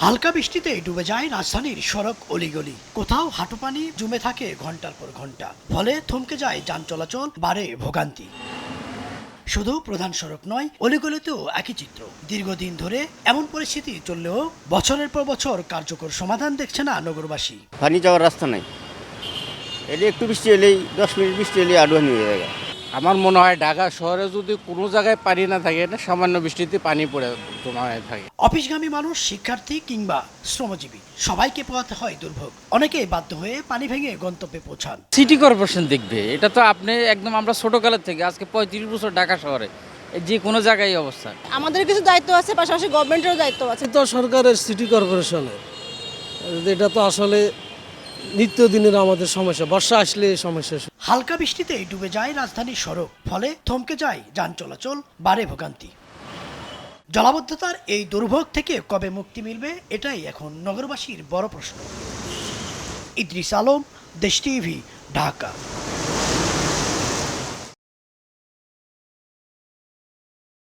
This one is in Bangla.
হালকা বৃষ্টিতে ডুবে যায় রাজধানীর সড়ক অলিগলি, কোথাও হাঁটু পানি জমে থাকে ঘন্টার পর ঘন্টা, ফলে থমকে যায় যান চলাচল, বাড়ে ভোগান্তি। শুধু প্রধান সড়ক নয়, অলিগলিতেও একই চিত্র। দীর্ঘদিন ধরে এমন পরিস্থিতি চললেও বছরের পর বছর কার্যকর সমাধান দেখছে না নগরবাসী। পানি যাওয়ার রাস্তা নাই, এলে একটু বৃষ্টি এলেই 10 মিনিট বৃষ্টি এলেই আডুয়ানি হয়ে যায়। আমার মনে হয় ঢাকা শহরে যদি কোনো জায়গায় পানি না থাকে, এটা সামান্য বৃষ্টিতে পানি পড়ে জমা হয়ে থাকে। অফিসগামী মানুষ, শিক্ষার্থী কিংবা শ্রমজীবী সবাইকে পোহাতে হয় দুর্ভোগ। অনেকেই বাধ্য হয়ে পানি ভেঙে গন্তব্যে পৌঁছান। সিটি কর্পোরেশন দেখবে এটা। তো আপনি একদম, আমরা ছোটকালের থেকে আজকে 35 বছর ঢাকা শহরে যে কোনো জায়গায় এই অবস্থা। আমাদের কিছু দায়িত্ব আছে, পাশাপাশি গভর্নমেন্টেরও দায়িত্ব আছে। তো সরকারের, সিটি কর্পোরেশনের, এটা তো আসলে নিত্যদিনের আমাদের সমস্যা। বর্ষা আসলে এই সমস্যা। হালকা বৃষ্টিতে ডুবে যায় রাজধানীর সড়ক, ফলে থমকে যায় যান চলাচল, বাড়ে ভোগান্তি। জলাবদ্ধতার এই দুর্ভোগ থেকে কবে মুক্তি মিলবে, এটাই এখন নগরবাসীর বড় প্রশ্ন। ইদ্রিস আলম, দেশ টিভি, ঢাকা।